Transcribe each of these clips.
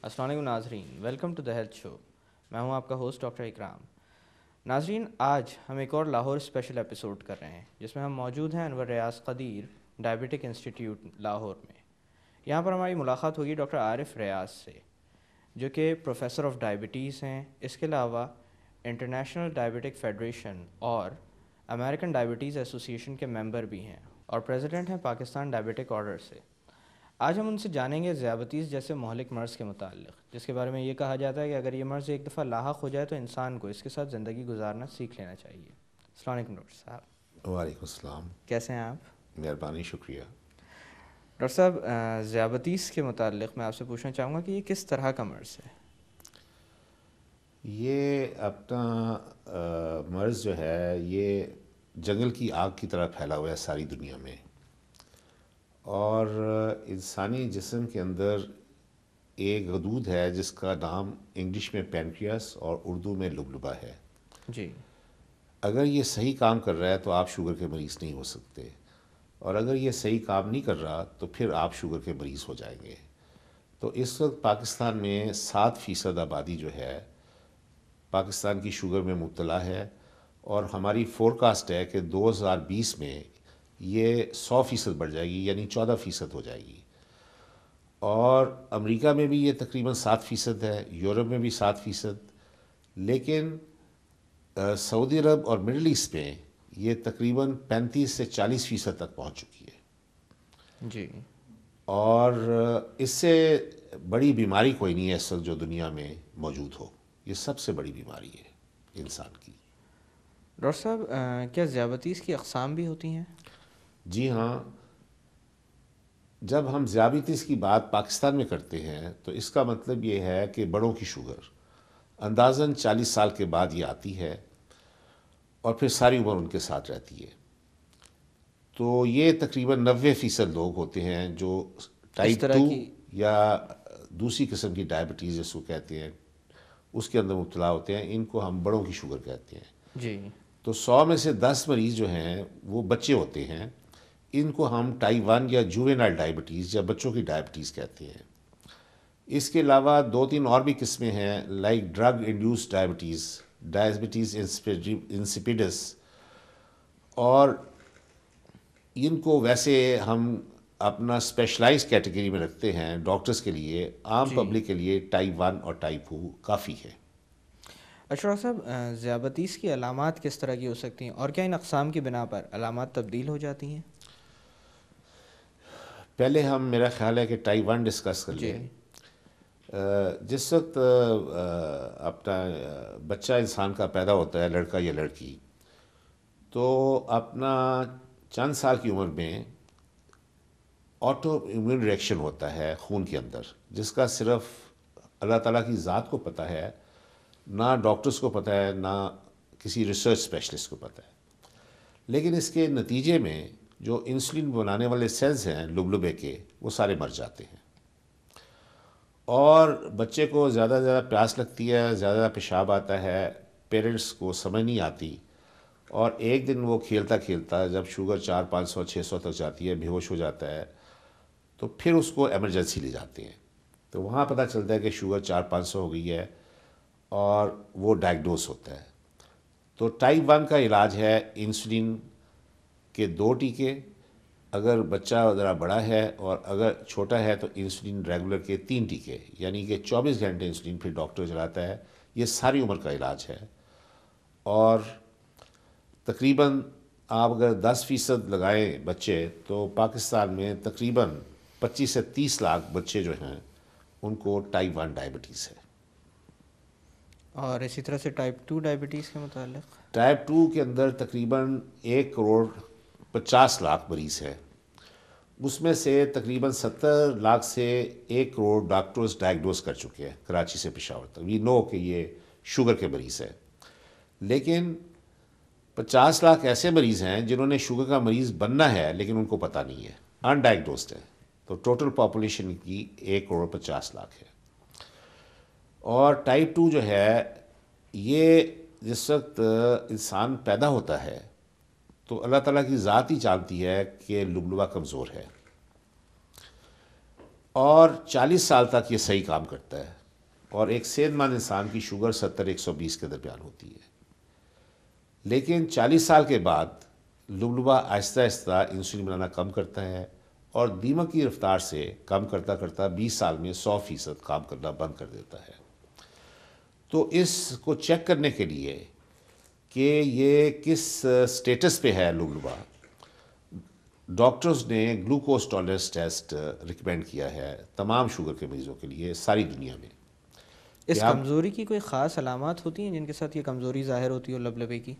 السلام علیکم ناظرین، ویلکم ٹو دا ہیلتھ شو۔ میں ہوں آپ کا ہوسٹ ڈاکٹر اکرام۔ ناظرین، آج ہم ایک اور لاہور اسپیشل ایپیسوڈ کر رہے ہیں جس میں ہم موجود ہیں انور ریاض قدیر ڈائبٹک انسٹیٹیوٹ لاہور میں۔ یہاں پر ہماری ملاقات ہوگی ڈاکٹر عارف ریاض سے، جو کہ پروفیسر آف ڈائبٹیز ہیں۔ اس کے علاوہ انٹرنیشنل ڈائبٹک فیڈریشن اور امریکن ڈائبٹیز ایسوسی ایشن کے ممبر بھی ہیں اور پریزیڈنٹ ہیں پاکستان ڈائبٹک آرڈر سے۔ آج ہم ان سے جانیں گے ذیابیطس جیسے مہلک مرض کے متعلق، جس کے بارے میں یہ کہا جاتا ہے کہ اگر یہ مرض ایک دفعہ لاحق ہو جائے تو انسان کو اس کے ساتھ زندگی گزارنا سیکھ لینا چاہیے۔ السلام علیکم ڈاکٹر صاحب۔ وعلیکم السلام۔ کیسے ہیں آپ؟ مہربانی، شکریہ۔ ڈاکٹر صاحب، ذیابیطس کے متعلق میں آپ سے پوچھنا چاہوں گا کہ یہ کس طرح کا مرض ہے؟ یہ اپنا مرض جو ہے یہ جنگل کی آگ کی طرح پھیلا ہوا ہے ساری دنیا میں، اور انسانی جسم کے اندر ایک غدود ہے جس کا نام انگلش میں پینکریاس اور اردو میں لبلبہ ہے۔ جی۔ اگر یہ صحیح کام کر رہا ہے تو آپ شوگر کے مریض نہیں ہو سکتے، اور اگر یہ صحیح کام نہیں کر رہا تو پھر آپ شوگر کے مریض ہو جائیں گے۔ تو اس وقت پاکستان میں 7% آبادی جو ہے پاکستان کی شوگر میں مبتلا ہے، اور ہماری فورکاسٹ ہے کہ 2020 میں یہ 100% بڑھ جائے گی، یعنی 14% ہو جائے گی۔ اور امریکہ میں بھی یہ تقریباً 7% ہے، یورپ میں بھی 7%، لیکن سعودی عرب اور مڈل ایسٹ میں یہ تقریباً 35 سے 40% تک پہنچ چکی ہے۔ جی۔ اور اس سے بڑی بیماری کوئی نہیں ہے اس وقت جو دنیا میں موجود ہو، یہ سب سے بڑی بیماری ہے انسان کی۔ ڈاکٹر صاحب، کیا ذیابیطس کی اقسام بھی ہوتی ہیں؟ جی ہاں، جب ہم ذیابیطس کی بات پاکستان میں کرتے ہیں تو اس کا مطلب یہ ہے کہ بڑوں کی شوگر اندازاً 40 سال کے بعد یہ آتی ہے اور پھر ساری عمر ان کے ساتھ رہتی ہے۔ تو یہ تقریباً 90% لوگ ہوتے ہیں جو ٹائپ 2 یا دوسری قسم کی ڈائبٹیز جس کو کہتے ہیں اس کے اندر مبتلا ہوتے ہیں۔ ان کو ہم بڑوں کی شوگر کہتے ہیں۔ جی۔ تو 100 میں سے 10 مریض جو ہیں وہ بچے ہوتے ہیں، ان کو ہم ٹائپ 1 یا جووینائل ڈائبٹیز یا بچوں کی ڈائبٹیز کہتے ہیں۔ اس کے علاوہ 2-3 اور بھی قسمیں ہیں، like drug induce diabetes, diabetes insipidus, اور ان کو ویسے ہم اپنا اسپیشلائز کیٹیگری میں رکھتے ہیں ڈاکٹرز کے لیے۔ عام پبلک کے لیے ٹائپ 1 اور ٹائپ 2 کافی ہے۔ اچھا ڈاکٹر صاحب، ذیابیطس کی علامات کس طرح کی ہو سکتی ہیں، اور کیا ان اقسام کی بنا پر علامات تبدیل ہو جاتی ہیں؟ پہلے ہم، میرا خیال ہے کہ ٹائپ 1 ڈسکس کر لیں۔ جس وقت اپنا بچہ انسان کا پیدا ہوتا ہے، لڑکا یا لڑکی، تو اپنا چند سال کی عمر میں آٹو امیون ریئیکشن ہوتا ہے خون کے اندر، جس کا صرف اللہ تعالیٰ کی ذات کو پتہ ہے، نہ ڈاکٹرز کو پتہ ہے، نہ کسی ریسرچ اسپیشلسٹ کو پتہ ہے۔ لیکن اس کے نتیجے میں جو انسولین بنانے والے سیلز ہیں لبلبے کے، وہ سارے مر جاتے ہیں، اور بچے کو زیادہ سے زیادہ پیاس لگتی ہے، زیادہ پیشاب آتا ہے، پیرنٹس کو سمجھ نہیں آتی، اور ایک دن وہ کھیلتا کھیلتا جب شوگر 400-500-600 تک جاتی ہے، بے ہوش ہو جاتا ہے، تو پھر اس کو ایمرجنسی لے جاتے ہیں۔ تو وہاں پتہ چلتا ہے کہ شوگر 400-500 ہو گئی ہے، اور وہ ڈائگنوز ہوتا ہے۔ تو ٹائپ 1 کا علاج ہے انسولین کے 2 ٹیکے، اگر بچہ ذرا بڑا ہے، اور اگر چھوٹا ہے تو انسولین ریگولر کے 3 ٹیکے، یعنی کہ 24 گھنٹے انسولین پھر ڈاکٹر چلاتا ہے۔ یہ ساری عمر کا علاج ہے، اور تقریباً آپ اگر 10% لگائیں بچے، تو پاکستان میں تقریباً 25 سے 30 لاکھ بچے جو ہیں ان کو ٹائپ 1 ڈائبٹیز ہے۔ اور اسی طرح سے ٹائپ 2 ڈائبٹیز کے متعلق؟ ٹائپ 2 کے اندر تقریباً 1,50,00,000 مریض ہیں، اس میں سے تقریباً 70 لاکھ سے 1 کروڑ ڈاکٹرز ڈائگنوز کر چکے ہیں کراچی سے پشاور تک۔ وی نو کہ یہ شوگر کے مریض ہیں، لیکن 50 لاکھ ایسے مریض ہیں جنہوں نے شوگر کا مریض بننا ہے لیکن ان کو پتہ نہیں ہے، انڈائگنوزڈ ہے۔ تو ٹوٹل پاپولیشن کی 1,50,00,000 ہے۔ اور ٹائپ 2 جو ہے، یہ جس وقت انسان پیدا ہوتا ہے تو اللہ تعالیٰ کی ذات ہی جانتی ہے کہ لبلبہ کمزور ہے، اور 40 سال تک یہ صحیح کام کرتا ہے، اور ایک صحت مند انسان کی شوگر 70-120 کے درمیان ہوتی ہے. لیکن 40 سال کے بعد لبلبہ آہستہ آہستہ انسولین بنانا کم کرتا ہے اور دیمک کی رفتار سے کم کرتا کرتا 20 سال میں 100% کام کرنا بند کر دیتا ہے. تو اس کو چیک کرنے کے لیے کہ یہ کس سٹیٹس پہ ہے لبلبہ، ڈاکٹرز نے گلوکوز ٹالرنس ٹیسٹ ریکمینڈ کیا ہے تمام شوگر کے مریضوں کے لیے ساری دنیا میں. اس کمزوری کی کوئی خاص علامات ہوتی ہیں جن کے ساتھ یہ کمزوری ظاہر ہوتی ہے لبلبے کی؟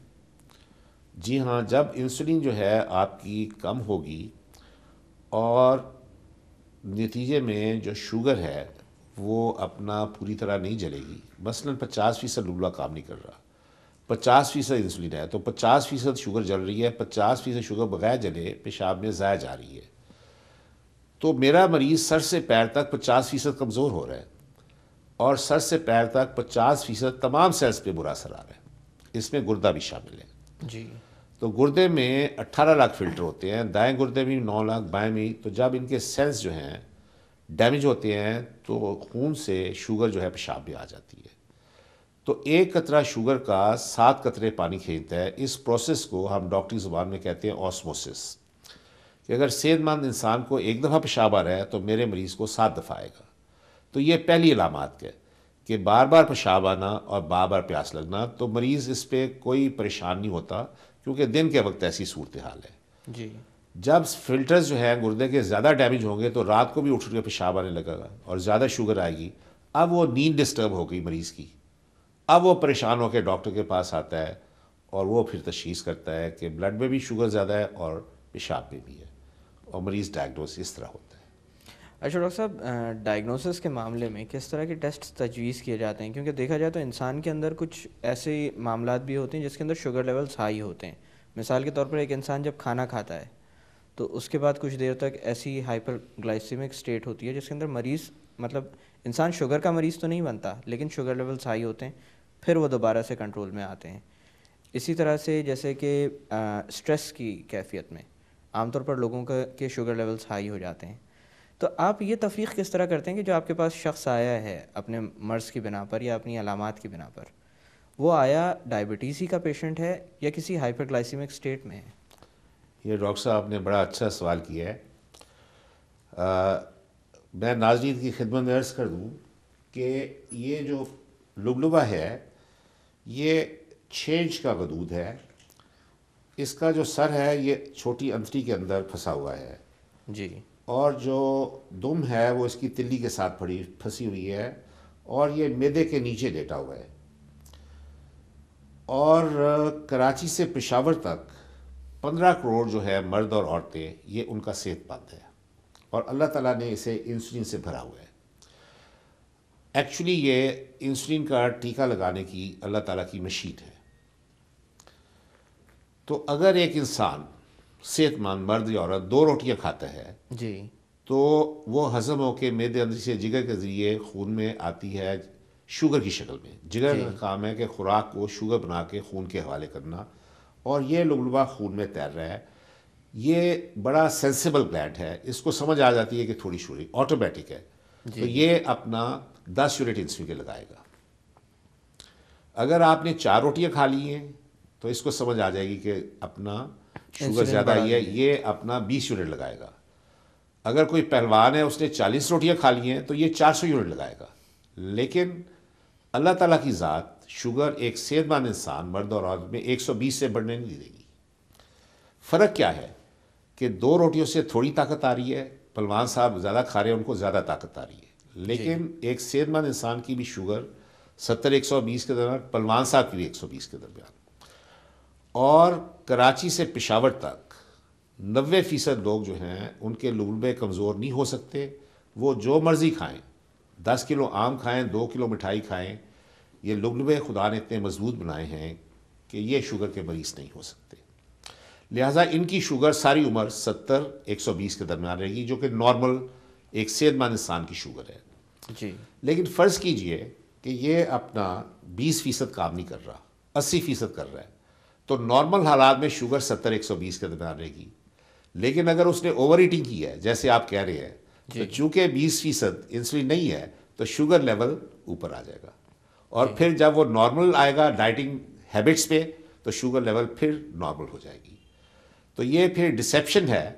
جی ہاں، جب انسولین جو ہے آپ کی کم ہوگی اور نتیجے میں جو شوگر ہے وہ اپنا پوری طرح نہیں جلے گی، مثلاً 50% لبلبہ کام نہیں کر رہا، 50% انسولین ہے تو 50% شوگر جل رہی ہے، 50% شوگر بغیر جلے پیشاب میں ضائع جا رہی ہے. تو میرا مریض سر سے پیر تک 50% کمزور ہو رہا ہے اور سر سے پیر تک 50% تمام سیلز پہ برا اثر آ رہا ہے، اس میں گردہ بھی شامل ہے. جی. تو گردے میں 18 لاکھ فلٹر ہوتے ہیں، دائیں گردے میں 9 لاکھ، بائیں میں. تو جب ان کے سیلز جو ہیں ڈیمیج ہوتے ہیں تو خون سے شوگر جو ہے پیشاب میں آ جاتی ہے. تو ایک قطرہ شوگر کا 7 قطرے پانی کھینچتا ہے. اس پروسیس کو ہم ڈاکٹری زبان میں کہتے ہیں آسموسس، کہ اگر صحت مند انسان کو ایک دفعہ پیشاب آ رہا ہے تو میرے مریض کو 7 دفعہ آئے گا. تو یہ پہلی علامات ہے کہ بار بار پیشاب آنا اور بار بار پیاس لگنا. تو مریض اس پہ کوئی پریشان نہیں ہوتا کیونکہ دن کے وقت ایسی صورتحال ہے. جی. جب فلٹرز جو ہیں گردے کے زیادہ ڈیمیج ہوں گے تو رات کو بھی اٹھ کے پیشاب آنے لگے گا اور زیادہ شوگر آئے گی. اب وہ نیند ڈسٹرب ہو گئی مریض کی، اب وہ پریشان ہو کے ڈاکٹر کے پاس آتا ہے اور وہ پھر تشخیص کرتا ہے کہ بلڈ میں بھی شوگر زیادہ ہے اور پیشاب میں بھی ہے، اور مریض ڈائگنوز اس طرح ہوتا ہے. اچھا ڈاکٹر صاحب، ڈائگنوسس کے معاملے میں کس طرح کے ٹیسٹ تجویز کیے جاتے ہیں؟ کیونکہ دیکھا جائے تو انسان کے اندر کچھ ایسے معاملات بھی ہوتے ہیں جس کے اندر شوگر لیولز ہائی ہوتے ہیں. مثال کے طور پر ایک انسان جب کھانا کھاتا ہے تو اس کے بعد کچھ دیر تک ایسی ہائپر گلائسیمک اسٹیٹ ہوتی ہے جس کے اندر مریض، مطلب انسان شوگر کا مریض تو نہیں بنتا لیکن شوگر لیولز ہائی ہوتے ہیں، پھر وہ دوبارہ سے کنٹرول میں آتے ہیں. اسی طرح سے جیسے کہ اسٹریس کی کیفیت میں عام طور پر لوگوں کے شوگر لیولز ہائی ہو جاتے ہیں. تو آپ یہ تفریق کس طرح کرتے ہیں کہ جو آپ کے پاس شخص آیا ہے اپنے مرض کی بنا پر یا اپنی علامات کی بنا پر، وہ آیا ڈائبٹیز ہی کا پیشنٹ ہے یا کسی ہائپر گلائسیمک اسٹیٹ میں ہے؟ یہ ڈاکٹر صاحب نے بڑا اچھا سوال کیا ہے. میں ناظرین کی خدمت میں عرض کر دوں کہ یہ جو لبلبہ ہے یہ 6 انچ کا غدود ہے. اس کا جو سر ہے یہ چھوٹی انتڑی کے اندر پھنسا ہوا ہے. جی. اور جو دم ہے وہ اس کی تلی کے ساتھ پھنسی ہوئی ہے اور یہ معدے کے نیچے لیٹا ہوا ہے. اور کراچی سے پشاور تک 15 کروڑ جو ہے مرد اور عورتیں، یہ ان کا صحت مند ہے اور اللہ تعالیٰ نے اسے انسولین سے بھرا ہوا ہے. ایکچولی یہ انسولین کا ٹیکہ لگانے کی اللہ تعالیٰ کی مشین ہے. تو اگر ایک انسان صحت مند مرد یا عورت 2 روٹیاں کھاتا ہے جی تو وہ ہضم ہو کے معدے اندر سے جگر کے ذریعے خون میں آتی ہے شوگر کی شکل میں. جگر کا کام ہے کہ خوراک کو شوگر بنا کے خون کے حوالے کرنا، اور یہ لبلبہ خون میں تیر رہا ہے. یہ بڑا سینسیبل گلینڈ ہے، اس کو سمجھ آ جاتی ہے کہ تھوڑی شوگر آٹومیٹک ہے. تو یہ اپنا 10 یونٹ انسولین کے لگائے گا. اگر آپ نے 4 روٹیاں کھا لی ہیں تو اس کو سمجھ آ جائے گی کہ اپنا شوگر زیادہ ہی ہے، یہ اپنا 20 یونٹ لگائے گا. اگر کوئی پہلوان ہے اس نے 40 روٹیاں کھا لی ہیں تو یہ 400 یونٹ لگائے گا. لیکن اللہ تعالیٰ کی ذات شوگر ایک صحت مند انسان مرد اور عورت میں 120 سے بڑھنے نہیں دے گی. فرق کیا ہے کہ 2 روٹیوں سے تھوڑی طاقت آ رہی ہے، پہلوان صاحب زیادہ کھا رہے ہیں ان کو زیادہ طاقت آ رہی ہے. لیکن ایک صحت مند انسان کی بھی شوگر 70-120 کے درمیان، پہلوان صاحب کی بھی 120 کے درمیان. اور کراچی سے پشاور تک 90% لوگ جو ہیں ان کے لبلبے کمزور نہیں ہو سکتے. وہ جو مرضی کھائیں، 10 کلو آم کھائیں، 2 کلو مٹھائی کھائیں، یہ لبلبے خدا نے اتنے مضبوط بنائے ہیں کہ یہ شوگر کے مریض نہیں ہو سکتے. لہٰذا ان کی شوگر ساری عمر 70-120 کے درمیان رہے گی، جو کہ نارمل ایک صحت مند انسان کی شوگر ہے. جی. لیکن فرض کیجئے کہ یہ اپنا 20% کام نہیں کر رہا، 80% کر رہا ہے، تو نارمل حالات میں شوگر 70-120 کے درمیان رہے گی. لیکن اگر اس نے اوور ایٹنگ کی ہے جیسے آپ کہہ رہے ہیں، تو چونکہ 20% انسولین نہیں ہے تو شوگر لیول اوپر آ جائے گا، اور پھر جب وہ نارمل آئے گا ڈائٹنگ ہیبٹس پہ تو شوگر لیول پھر نارمل ہو جائے گی. تو یہ پھر ڈسیپشن ہے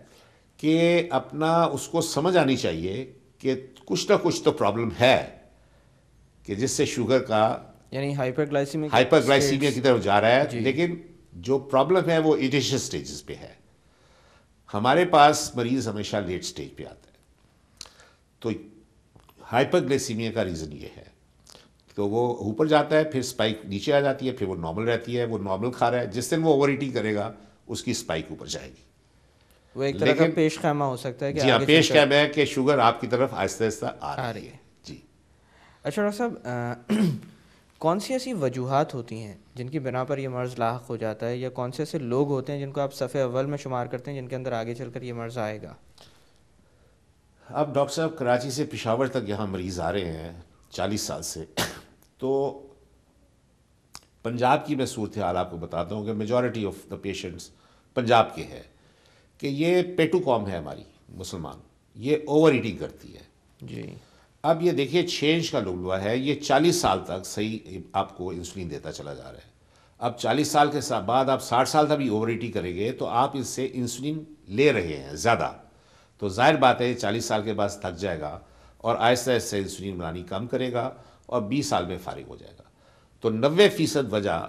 کہ اپنا اس کو سمجھ آنی چاہیے کہ کچھ نہ کچھ تو پرابلم ہے کہ جس سے شوگر کا یعنی ہائپر گلائسیمیا کی طرف جا رہا ہے. لیکن جو پرابلم ہے وہ انیشیل سٹیجز پہ ہے. ہمارے پاس مریض ہمیشہ لیٹ سٹیج پہ آتا ہے، تو ہائپر گلائسیمیا کا ریزن یہ ہے. تو وہ اوپر جاتا ہے، پھر اسپائک نیچے آ جاتی ہے، پھر وہ نارمل رہتی ہے. وہ نارمل کھا رہا ہے، جس دن وہ اوور ایٹنگ کرے گا اس کی اسپائک اوپر جائے گی. وہ ایک طرح کا پیش خیمہ ہو سکتا ہے کہ جی ہاں، پیش خیمہ ہے کہ شوگر آپ کی طرف آہستہ آہستہ آ رہی ہے. جی اچھا ڈاکٹر صاحب، کون سی ایسی وجوہات ہوتی ہیں جن کی بنا پر یہ مرض لاحق ہو جاتا ہے، یا کون سے ایسے لوگ ہوتے ہیں جن کو آپ صفحے اول میں شمار کرتے ہیں جن کے اندر آگے چل کر یہ مرض آئے گا؟ اب ڈاکٹر صاحب کراچی سے پشاور تک یہاں مریض آ رہے ہیں 40 سال سے. تو پنجاب کی میں صورتحال آپ کو بتاتا ہوں کہ majority of the patients Punjab کے ہے کہ یہ پیٹو قوم ہے ہماری مسلمان، یہ اوور ایٹنگ کرتی ہے. جی اب یہ دیکھیے چینج کا لغوہ ہے، یہ 40 سال تک صحیح آپ کو انسولین دیتا چلا جا رہا ہے. اب 40 سال کے بعد آپ 60 سال تک بھی اوور ایٹنگ کریں گے تو آپ اس سے انسولین لے رہے ہیں زیادہ، تو ظاہر بات ہے 40 سال کے بعد تھک جائے گا اور آہستہ آہستہ انسولین بنانی کم کرے گا اور 20 سال میں فارغ ہو جائے گا. تو 90% وجہ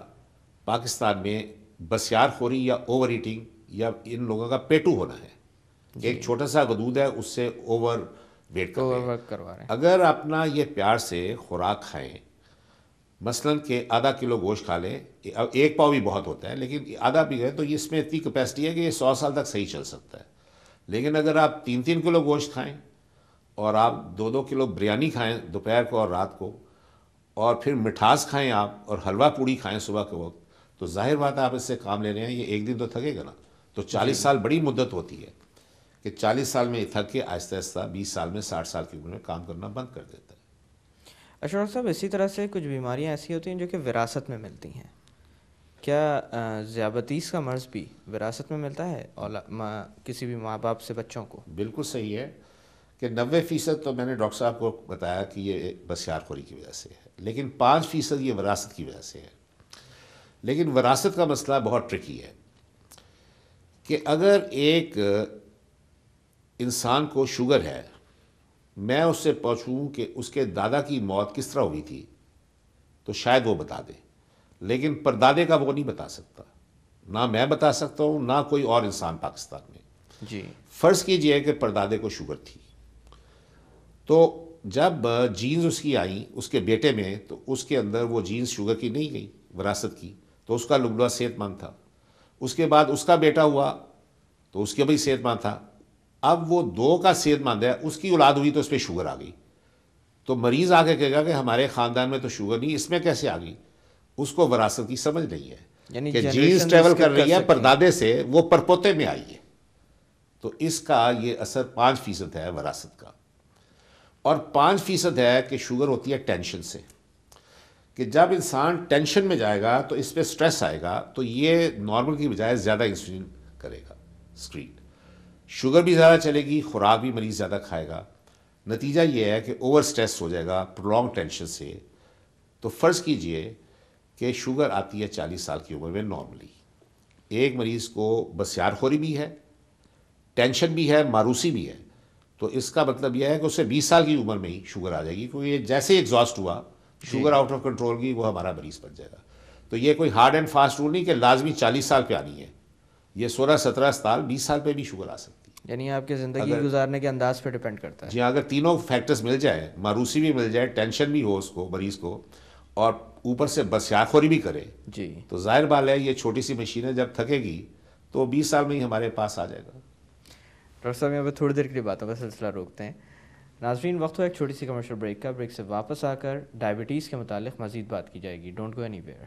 پاکستان میں بسیار خوری یا اوور ایٹنگ یا ان لوگوں کا پیٹو ہونا ہے. ایک چھوٹا سا غدود ہے، اس سے اوور ویٹ کر رہے ہیں. اگر اپنا یہ پیار سے خوراک کھائیں، مثلاً کہ آدھا کلو گوشت کھا لیں، ایک پاؤ بھی بہت ہوتا ہے لیکن آدھا بھی ہے تو اس میں اتنی کیپیسٹی ہے کہ یہ 100 سال تک صحیح چل سکتا ہے. لیکن اگر آپ 3 کلو گوشت کھائیں اور آپ 2 کلو بریانی کھائیں دوپہر کو اور رات کو، اور پھر مٹھاس کھائیں آپ اور حلوہ پوڑی کھائیں صبح کے وقت، تو ظاہر بات ہے آپ اس سے کام لے رہے ہیں، یہ ایک دن تو تھکے گا نا. تو 40 سال بڑی مدت ہوتی ہے کہ 40 سال میں تھک کے آہستہ آہستہ 20 سال میں 60 سال کی عمر میں کام کرنا بند کر دیتا ہے. اچھا ڈاکٹر صاحب، اسی طرح سے کچھ بیماریاں ایسی ہوتی ہیں جو کہ وراثت میں ملتی ہیں. کیا ذیابطیس کا مرض بھی وراثت میں ملتا ہے کسی بھی ماں باپ سے بچوں کو؟ بالکل صحیح ہے کہ 90% تو میں نے ڈاکٹر صاحب کو بتایا کہ یہ بسیار خوری کی وجہ سے ہے، لیکن 5% یہ وراثت کی وجہ سے ہے. لیکن وراثت کا مسئلہ بہت ٹرکی ہے کہ اگر ایک انسان کو شوگر ہے، میں اس سے پوچھوں کہ اس کے دادا کی موت کس طرح ہوئی تھی تو شاید وہ بتا دے، لیکن پردادے کا وہ نہیں بتا سکتا. نہ میں بتا سکتا ہوں نہ کوئی اور انسان پاکستان میں. جی فرض کیجئے کہ پردادے کو شوگر تھی، تو جب جینز اس کی آئیں اس کے بیٹے میں، تو اس کے اندر وہ جینز شوگر کی نہیں گئی وراثت کی، تو اس کا لبلہ صحت مند تھا. اس کے بعد اس کا بیٹا ہوا تو اس کے بھی صحت مند تھا. اب وہ 2 کا صحت مند ہے، اس کی اولاد ہوئی تو اس پہ شوگر آ گئی. تو مریض آ کے کہے گا کہ ہمارے خاندان میں تو شوگر نہیں، اس میں کیسے آ گئی؟ اس کو وراثت کی سمجھ نہیں ہے یعنی کہ جینز ٹریول کر رہی ہے پردادے سے، وہ پرپوتے میں آئی ہے. تو اس کا یہ اثر 5% ہے وراثت کا. اور 5% ہے کہ شوگر ہوتی ہے ٹینشن سے، کہ جب انسان ٹینشن میں جائے گا تو اس پہ سٹریس آئے گا تو یہ نارمل کی بجائے زیادہ انسولین کرے گا اسکرین. شوگر بھی زیادہ چلے گی، خوراک بھی مریض زیادہ کھائے گا. نتیجہ یہ ہے کہ اوور سٹریس ہو جائے گا پرولونگ ٹینشن سے. تو فرض کیجئے کہ شوگر آتی ہے 40 سال کی عمر میں نارملی. ایک مریض کو بسیار خوری بھی ہے، ٹینشن بھی ہے، ماروسی بھی ہے، تو اس کا مطلب یہ ہے کہ اسے 20 سال کی عمر میں ہی شوگر آ جائے گی، کیونکہ یہ جیسے ہی ایگزاسٹ ہوا شوگر آؤٹ آف کنٹرول کی، وہ ہمارا مریض بن جائے گا. تو یہ کوئی ہارڈ اینڈ فاسٹ رول نہیں کہ لازمی 40 سال پہ آنی ہے، یہ 16 17 سال 20 سال پہ بھی شوگر آ سکتی ہے. یعنی آپ کے زندگی گزارنے کے انداز پہ ڈیپینڈ کرتا ہے. جی، اگر تینوں فیکٹرز مل جائے، ماروسی بھی مل جائے، ٹینشن بھی ہو اس کو مریض کو، اور اوپر سے بسیار خوری بھی کرے، جی تو ظاہر بات ہے یہ چھوٹی سی مشین ہے، جب تھکے گی تو 20 سال میں ہی ہمارے پاس آ جائے گا. ڈاکٹر صاحب یہاں پہ تھوڑی دیر کے لیے باتوں کا سلسلہ روکتے ہیں. ناظرین، وقت ہوا ایک چھوٹی سی کمرشل بریک کا. بریک سے واپس آ کر ڈائبٹیز کے متعلق مزید بات کی جائے گی. Don't go any where.